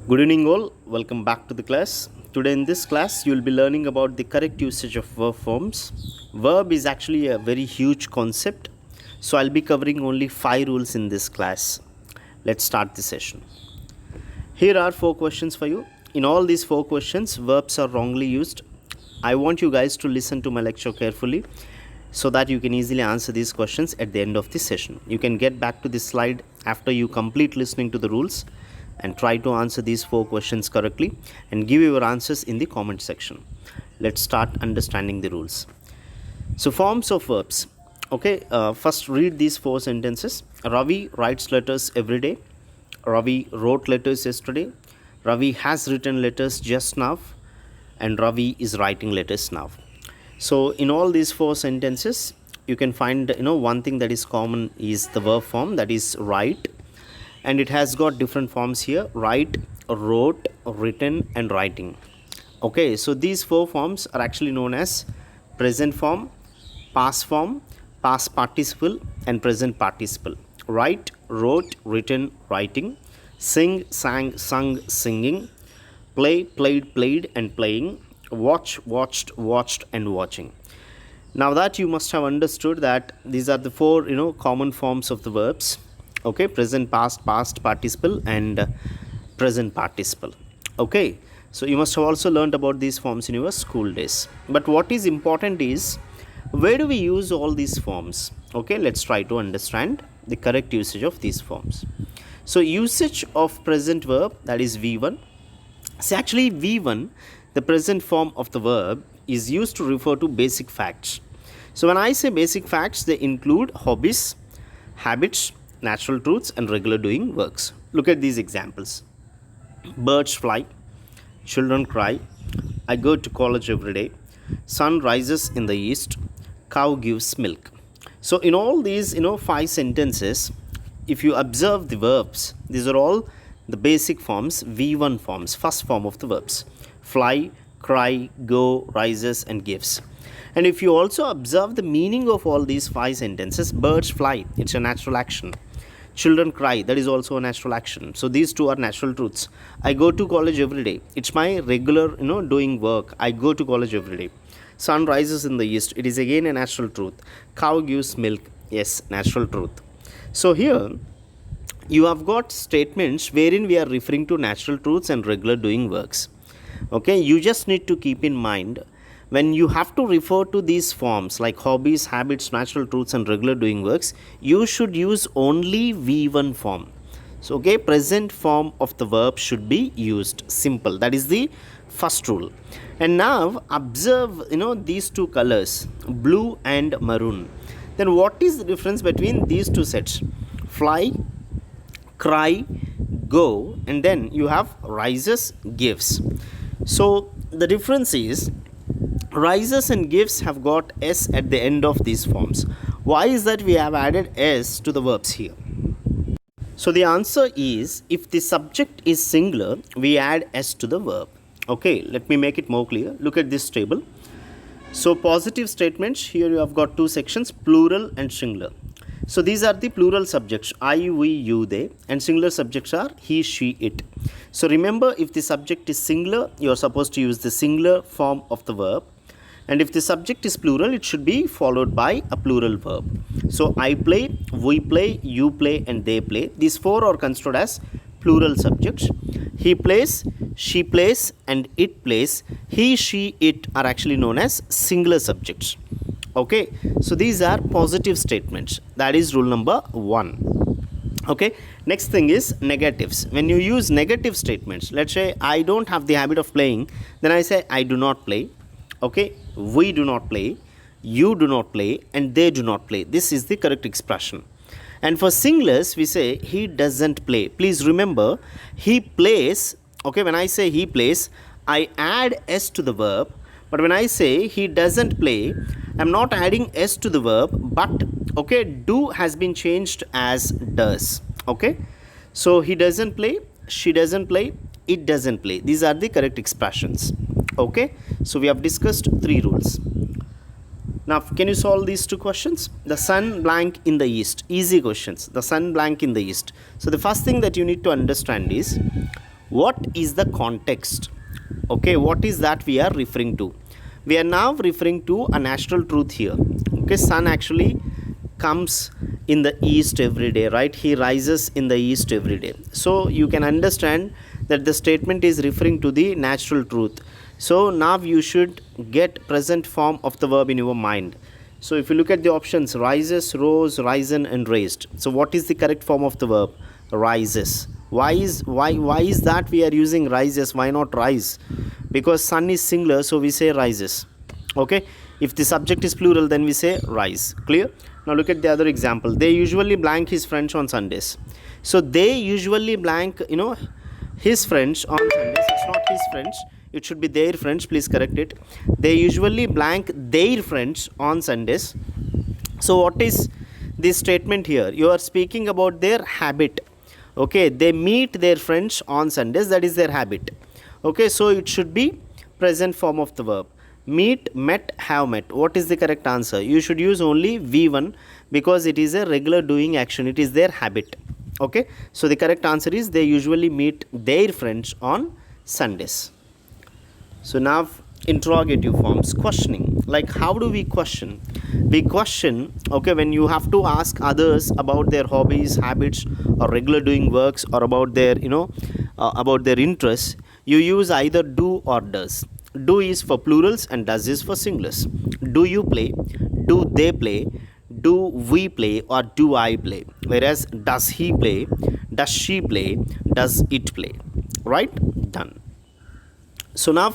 Good evening all, welcome back to the class. Today in this class you will be learning about the correct usage of verb forms. Verb is actually a very huge concept, so I'll be covering only 5 rules in this class. Let's start the session. Here are 4 questions for you. In all these 4 questions, verbs are wrongly used. I want you guys to listen to my lecture carefully so that you can easily answer these questions at the end of the session. You can get back to this slide after you complete listening to the rules and try to answer these 4 questions correctly and give your answers in the comment section. Let's start understanding the rules. So forms of verbs. First read these 4 sentences. Ravi writes letters every day. Ravi wrote letters yesterday. Ravi has written letters just now, and Ravi is writing letters now. So in all these 4 sentences you can find one thing that is common is the verb form, that is write. And it has got different forms here: write, wrote, written, and writing. Okay, so these 4 forms are actually known as present form, past participle, and present participle. Write, wrote, written, writing. Sing, sang, sung, singing. Play, played, and playing. Watch, watched, watched, and watching. Now that you must have understood that these are the 4 common forms of the verbs. Okay, present, past participle, and present participle. Okay, so you must have also learned about these forms in your school days. But what is important is, where do we use all these forms? Okay, let's try to understand the correct usage of these forms. So usage of present verb, that is V1. So actually V1, the present form of the verb, is used to refer to basic facts. So when I say basic facts, they include hobbies, habits, natural truths, and regular doing works. Look at these examples. Birds fly, children cry, I go to college every day, sun rises in the east, cow gives milk. So in all these 5 sentences, if you observe the verbs, these are all the basic forms, V1 forms, first form of the verbs: fly, cry, go, rises, and gives. And if you also observe the meaning of all these 5 sentences, birds fly, it's a natural action. Children cry, that is also a natural action. So these 2 are natural truths. I go to college every day, it's my regular doing work. I go to college every day. Sun rises in the east, it is again a natural truth. Cow gives milk, yes, natural truth. So here you have got statements wherein we are referring to natural truths and regular doing works. Okay, you just need to keep in mind, when you have to refer to these forms like hobbies, habits, natural truths, and regular doing works, you should use only V1 form. So okay, present form of the verb should be used. Simple. That is the first rule. And now observe these 2 colors, blue and maroon. Then what is the difference between these 2 sets? Fly, cry, go, and then you have rises, gives. So the difference is, rises and gives have got s at the end of these forms. Why is that we have added s to the verbs here? So the answer is, if the subject is singular, we add s to the verb. Okay, let me make it more clear. Look at this table. So positive statements, here you have got 2 sections, plural and singular. So these are the plural subjects, I, we, you, they, and singular subjects are he, she, it. So remember, if the subject is singular, you are supposed to use the singular form of the verb. And if the subject is plural, it should be followed by a plural verb. So I play, we play, you play, and they play. These 4 are considered as plural subjects. He plays, she plays, and it plays. He, she, it are actually known as singular subjects. Okay, so these are positive statements. That is rule number 1. Okay, next thing is negatives. When you use negative statements, let's say I don't have the habit of playing, then I say I do not play. Okay, we do not play, you do not play, and they do not play. This is the correct expression. And for singulars, we say he doesn't play. Please remember, he plays. Okay, when I say he plays, I add s to the verb. But when I say he doesn't play, I'm not adding s to the verb, but okay, do has been changed as does. Okay, so he doesn't play, she doesn't play, it doesn't play. These are the correct expressions. Okay, so we have discussed 3 rules. Now, can you solve these 2 questions? The sun blank in the east. Easy questions. The sun blank in the east. So the first thing that you need to understand is, What is the context? Okay, what is that we are referring to? We are now referring to a natural truth here. Okay, sun actually comes in the east every day, right? He rises in the east every day. So you can understand that the statement is referring to the natural truth. So now you should get present form of the verb in your mind. So if you look at the options, rises, rose, risen and raised. So what is the correct form of the verb? Rises. Why is that we are using rises? Why not rise? Because sun is singular, so we say rises. Okay, if the subject is plural, then we say rise. Clear? Now look at the other example. They usually blank his French on Sundays. So they usually blank, his French on Sundays. It's not his French, it should be their French. Please correct it. They usually blank their French on Sundays. So what is this statement here? You are speaking about their habit. Okay, they meet their friends on Sundays, that is their habit. Okay, so it should be present form of the verb. Meet, met, have met. What is the correct answer? You should use only V1 because it is a regular doing action, it is their habit. Okay, so the correct answer is they usually meet their friends on Sundays. So now interrogative forms, questioning. Like how do we question? We question, okay, when you have to ask others about their hobbies, habits or regular doing works, or about their about their interests, you use either do or does. Do is for plurals and does is for singulars. Do you play? Do they play? Do we play? Or do I play? Whereas does he play? Does she play? Does it play? Right? Done. So now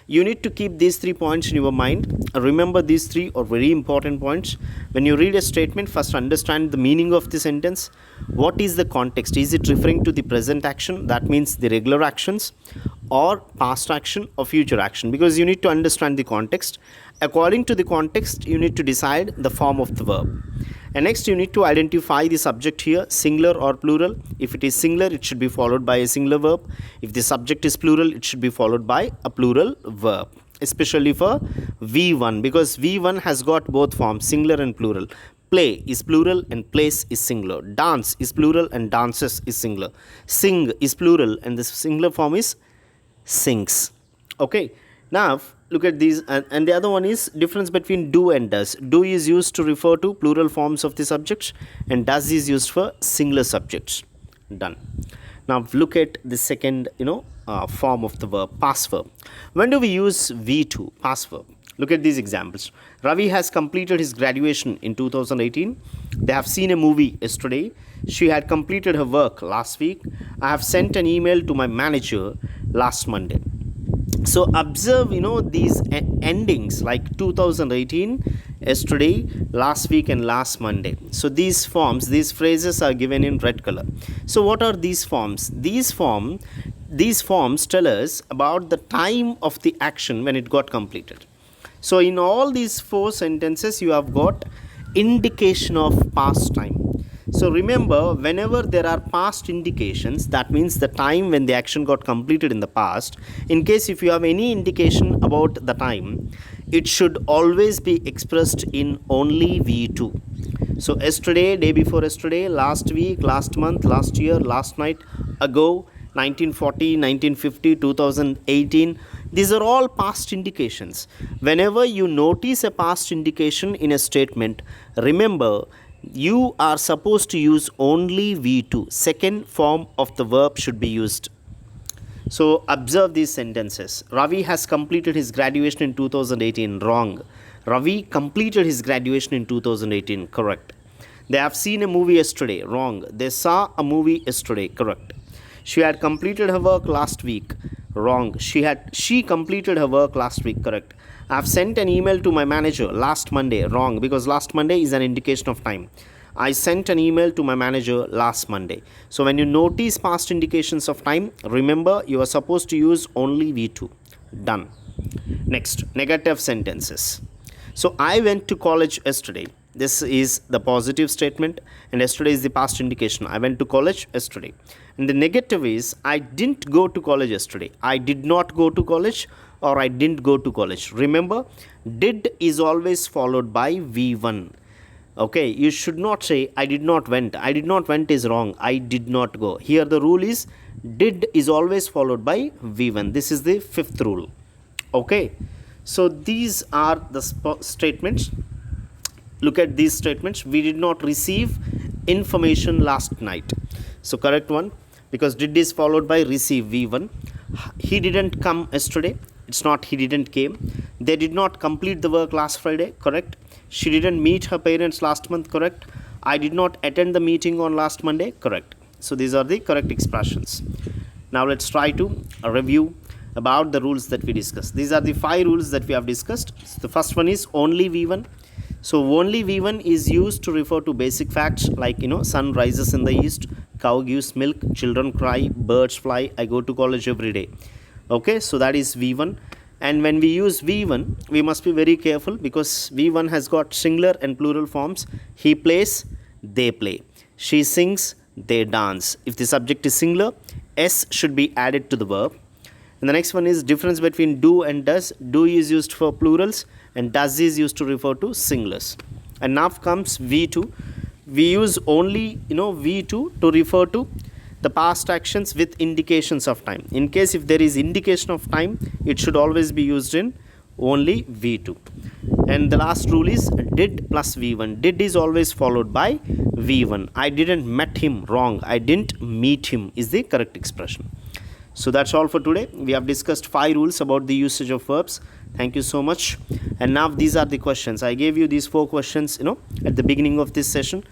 you need to keep these 3 points in your mind. Remember, these 3 are very important points. When you read a statement, first understand the meaning of the sentence. What is the context? Is it referring to the present action, that means the regular actions, or past action or future action? Because you need to understand the context. According to the context, you need to decide the form of the verb. And next you need to identify the subject here, singular or plural. If it is singular, it should be followed by a singular verb. If the subject is plural, it should be followed by a plural verb, especially for V1, because V1 has got both forms, singular and plural. Play is plural and plays is singular. Dance is plural and dances is singular. Sing is plural and the singular form is sings. Okay, now look at these, and the other one is difference between do and does. Do is used to refer to plural forms of the subjects and does is used for singular subjects. Done. Now look at the second form of the verb, past verb. When do we use V2, past verb? Look at these examples. Ravi has completed his graduation in 2018. They have seen a movie yesterday. She had completed her work last week. I have sent an email to my manager last Monday. So observe these endings like 2018, yesterday, last week and last Monday. So these phrases are given in red color. So what are these forms? These forms tell us about the time of the action when it got completed. So in all these 4 sentences you have got indication of past time. So remember, whenever there are past indications, that means the time when the action got completed in the past. In case if you have any indication about the time, it should always be expressed in only V2. So yesterday, day before yesterday, last week, last month, last year, last night, ago, 1940, 1950, 2018. These are all past indications. Whenever you notice a past indication in a statement, remember, you are supposed to use only V2. Second form of the verb should be used. So observe these sentences. Ravi has completed his graduation in 2018. Wrong. Ravi completed his graduation in 2018. Correct. They have seen a movie yesterday. Wrong. They saw a movie yesterday. Correct. She had completed her work last week. Wrong. She completed her work last week. Correct. I have sent an email to my manager last Monday. Wrong, because last Monday is an indication of time. I sent an email to my manager last Monday. So when you notice past indications of time, remember you are supposed to use only V2. Done. Next, negative sentences. So I went to college yesterday. This is the positive statement and yesterday is the past indication. I went to college yesterday. And the negative is I didn't go to college yesterday. I did not go to college or I didn't go to college. Remember, did is always followed by V1. Okay, you should not say I did not went. I did not went is wrong. I did not go. Here the rule is Did is always followed by V1. This is the fifth rule. Okay, so these are the statements. Look at these statements. We did not receive information last night. So correct one, because did is followed by receive, V1. He didn't come yesterday. It's not he didn't came. They did not complete the work last Friday. Correct. She didn't meet her parents last month. Correct. I did not attend the meeting on last Monday. Correct. So these are the correct expressions. Now let's try to review about the rules that we discussed. These are the 5 rules that we have discussed. So the first one is only V1. So only V1 is used to refer to basic facts like, sun rises in the east, cow gives milk, children cry, birds fly, I go to college every day. Okay, so that is V1. And when we use V1, we must be very careful because V1 has got singular and plural forms. He plays, they play. She sings, they dance. If the subject is singular, S should be added to the verb. And the next one is difference between do and does. Do is used for plurals and does is used to refer to singulars. And now comes V2. We use only V2 to refer to the past actions with indications of time. In case if there is indication of time, it should always be used in only V2. And the last rule is did plus V1. Did is always followed by V1. I didn't met him, wrong. I didn't meet him is the correct expression. So that's all for today. We have discussed 5 rules about the usage of verbs. Thank you so much. And now these are the questions. I gave you these 4 questions, at the beginning of this session.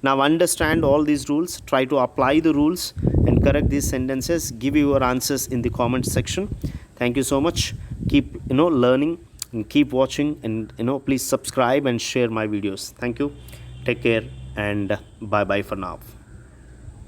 Now understand all these rules. Try to apply the rules and correct these sentences. Give your answers in the comment section. Thank you so much. Keep, learning and keep watching, and, please subscribe and share my videos. Thank you. Take care and bye-bye for now.